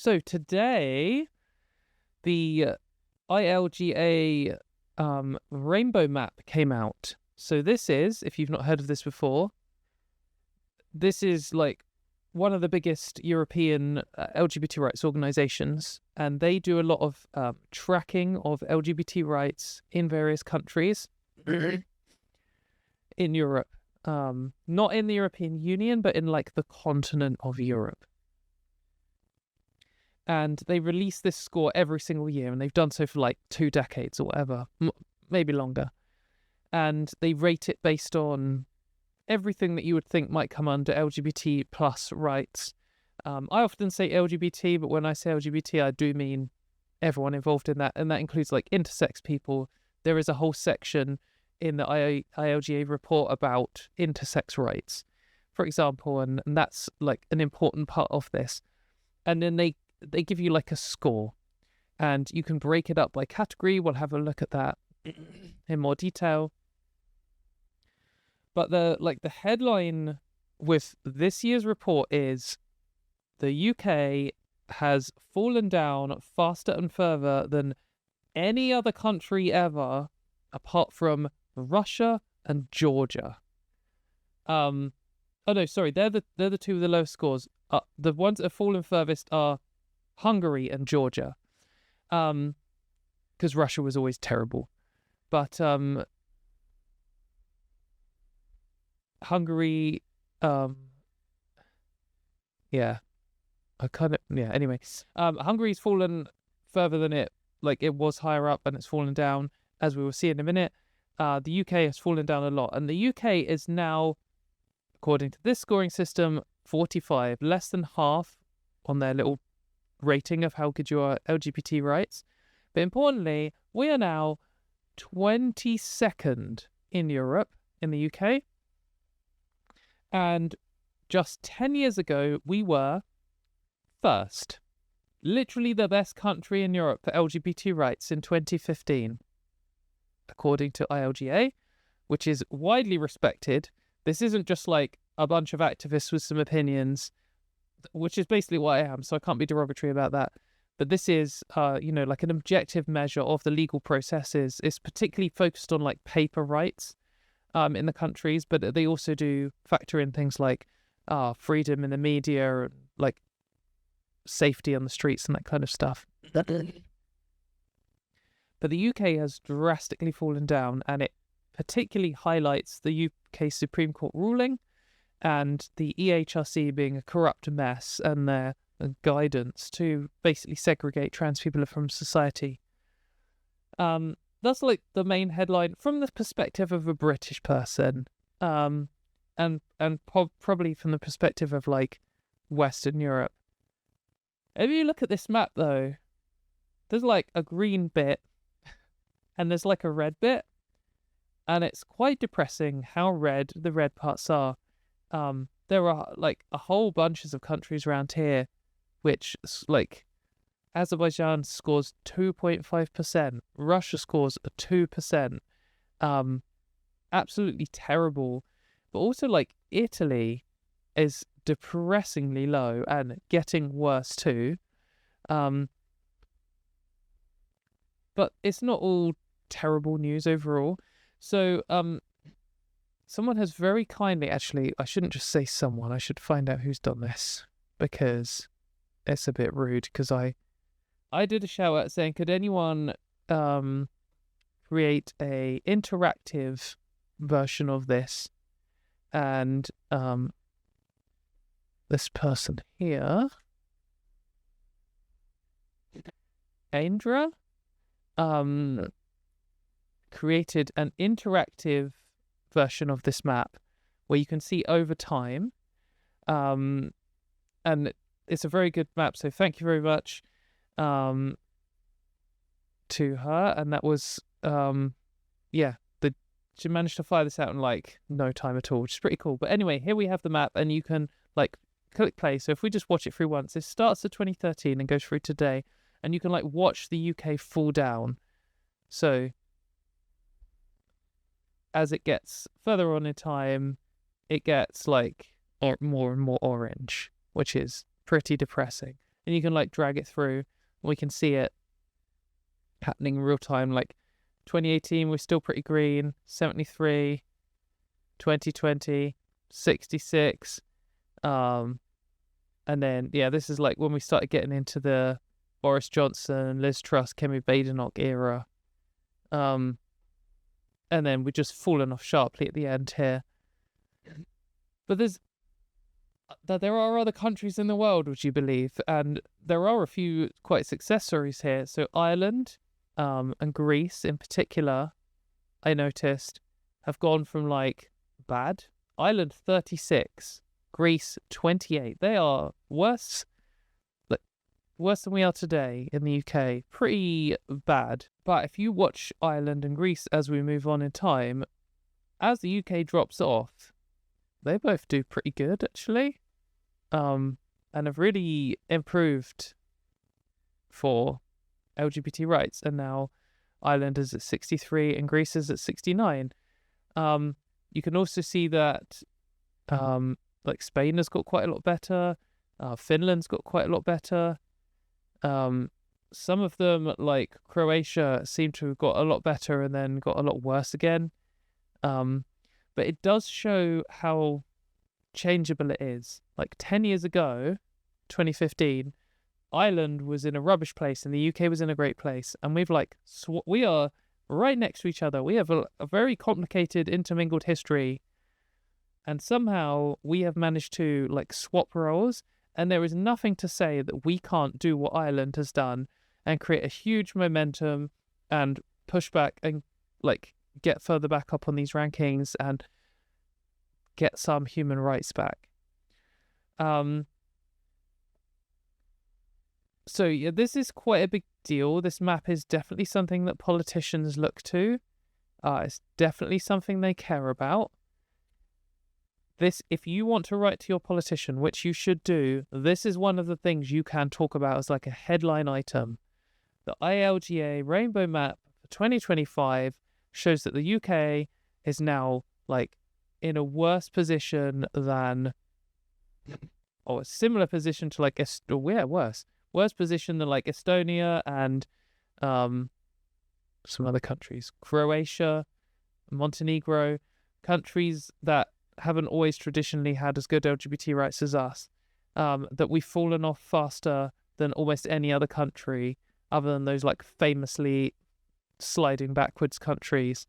So today, the ILGA Rainbow Map came out. So this is, if you've not heard of this before, this is like one of the biggest European LGBT rights organizations, and they do a lot of tracking of LGBT rights in various countries in Europe. Not in the European Union, but in like the continent of Europe. And they release this score every single year, and they've done so for like 2 decades or whatever, maybe longer. And they rate it based on everything that you would think might come under LGBT plus rights. I often say LGBT, but when I say LGBT, I do mean everyone involved in that, and that includes like intersex people. There is a whole section in the ILGA report about intersex rights, for example, and that's like an important part of this. And then they give you like a score, and you can break it up by category. We'll have a look at that in more detail. But the headline with this year's report is the UK has fallen down faster and further than any other country ever, apart from Russia and Georgia. Oh no, sorry, they're the two with the lowest scores. The ones that have fallen furthest are Hungary and Georgia, because Russia was always terrible, but Hungary, anyway, Hungary's fallen further than it was higher up, and it's fallen down, as we will see in a minute. The UK has fallen down a lot, and the UK is now, according to this scoring system, 45, less than half on their little rating of how good you are LGBT rights. But importantly, we are now 22nd in Europe, in the UK. And just 10 years ago, we were first. Literally the best country in Europe for LGBT rights in 2015, according to ILGA, which is widely respected. This isn't just like a bunch of activists with some opinions, which is basically what I am, so I can't be derogatory about that. But this is, like an objective measure of the legal processes. It's particularly focused on like paper rights in the countries, but they also do factor in things like freedom in the media, and like safety on the streets and that kind of stuff. But the UK has drastically fallen down, and it particularly highlights the UK Supreme Court ruling and the EHRC being a corrupt mess, and their guidance to basically segregate trans people from society. That's like the main headline from the perspective of a British person, and probably from the perspective of like Western Europe. If you look at this map though, there's like a green bit and there's like a red bit, and it's quite depressing how red the red parts are. There are like a whole bunches of countries around here which, like, Azerbaijan scores 2.5%, Russia scores a 2%, absolutely terrible. But also like Italy is depressingly low and getting worse too. But it's not all terrible news overall. So someone has very kindly, actually, I shouldn't just say someone, I should find out who's done this, because it's a bit rude, because I did a shout out saying, could anyone create a interactive version of this? And this person here, Andra, created an interactive version of this map where you can see over time, and it's a very good map, so thank you very much to her. And that was she managed to fire this out in like no time at all, which is pretty cool. But anyway, here we have the map, and you can like click play. So if we just watch it through once, it starts at 2013 and goes through today, and you can like watch the UK fall down. So as it gets further on in time, it gets like more and more orange, which is pretty depressing. and you can like drag it through. We can see it happening in real time. Like 2018, we're still pretty green. 73, 2020, 66. And then, yeah, this is like when we started getting into the Boris Johnson, Liz Truss, Kemi Badenoch era. And then we're just fallen off sharply at the end here. But there are other countries in the world, would you believe? And there are a few quite success stories here. So Ireland and Greece in particular, I noticed, have gone from like bad. Ireland 36, Greece 28. They are worse than we are today in the UK. Pretty bad. But if you watch Ireland and Greece as we move on in time, as the UK drops off, they both do pretty good actually. And have really improved for LGBT rights. And now Ireland is at 63 and Greece is at 69. You can also see that like Spain has got quite a lot better. Finland's got quite a lot better. Some of them, like Croatia, seem to have got a lot better and then got a lot worse again. But it does show how changeable it is. Like 10 years ago, 2015, Ireland was in a rubbish place and the UK was in a great place. And we've like, we are right next to each other. We have a very complicated intermingled history. And somehow we have managed to like swap roles. And there is nothing to say that we can't do what Ireland has done and create a huge momentum and push back and like get further back up on these rankings and get some human rights back. So yeah, this is quite a big deal. This map is definitely something that politicians look to. It's definitely something they care about. This, if you want to write to your politician, which you should do, this is one of the things you can talk about as like a headline item. The ILGA Rainbow Map for 2025 shows that the UK is now like in a worse position than, or a similar position to like, worse position than like Estonia and some other countries, Croatia, Montenegro, countries that haven't always traditionally had as good LGBT rights as us, that we've fallen off faster than almost any other country other than those like famously sliding backwards countries.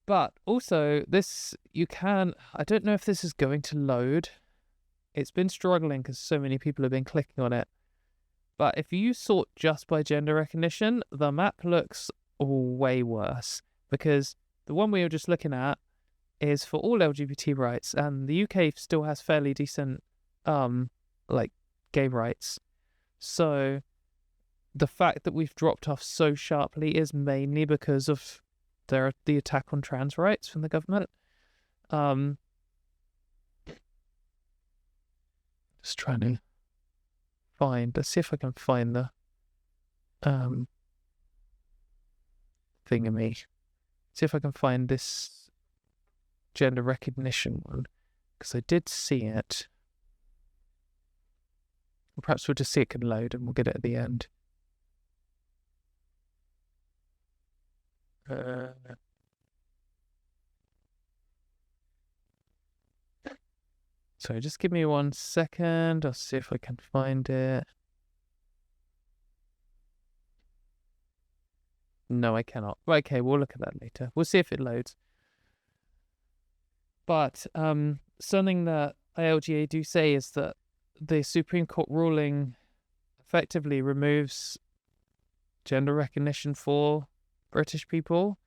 But also this, I don't know if this is going to load. It's been struggling because so many people have been clicking on it. But if you sort just by gender recognition, the map looks way worse, because the one we were just looking at is for all LGBT rights, and the UK still has fairly decent, like, gay rights. So the fact that we've dropped off so sharply is mainly because of the attack on trans rights from the government. Just trying to let's see if I can find the thingammy. See if I can find this gender recognition one, because I did see it. Perhaps we'll just see it can load and we'll get it at the end. So just give me 1 second. I'll see if I can find it. No, I cannot. Right, okay, we'll look at that later. We'll see if it loads. But something that ILGA do say is that the Supreme Court ruling effectively removes gender recognition for British people.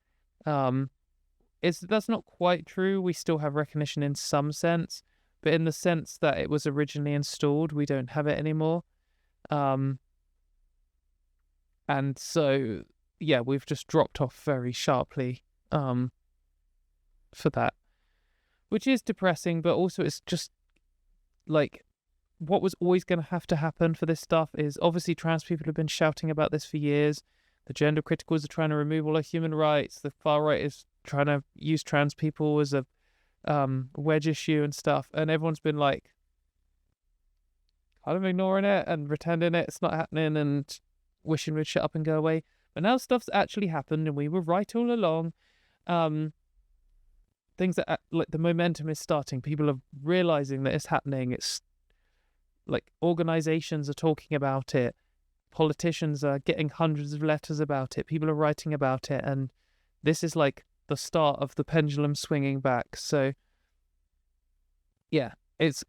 That's not quite true. We still have recognition in some sense, but in the sense that it was originally installed, we don't have it anymore. And so, yeah, we've just dropped off very sharply for that, which is depressing, but also it's just like what was always going to have to happen for this stuff is obviously trans people have been shouting about this for years. The gender criticals are trying to remove all our human rights. The far right is trying to use trans people as a wedge issue and stuff. And everyone's been like, kind of ignoring it and pretending it's not happening and wishing we'd shut up and go away. But now stuff's actually happened and we were right all along. Things that, like, the momentum is starting. People are realizing that it's happening. It's like organizations are talking about it. Politicians are getting hundreds of letters about it. People are writing about it. And this is like the start of the pendulum swinging back. So yeah, it's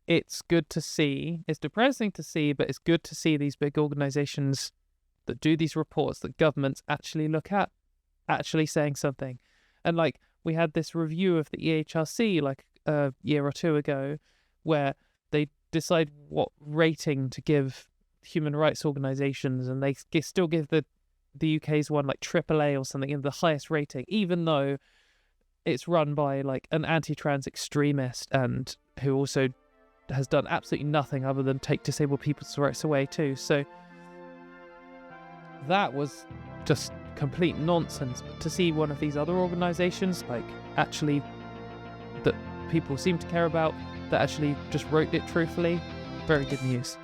good to see. It's depressing to see, but it's good to see these big organizations that do these reports that governments actually look at, actually saying something. And like, we had this review of the EHRC like a year or two ago where they decide what rating to give human rights organizations, and they still give the UK's one like AAA or something in the highest rating, even though it's run by like an anti-trans extremist and who also has done absolutely nothing other than take disabled people's rights away too. So that was just complete nonsense. But to see one of these other organizations, like, actually, that people seem to care about, that actually just wrote it truthfully, very good news.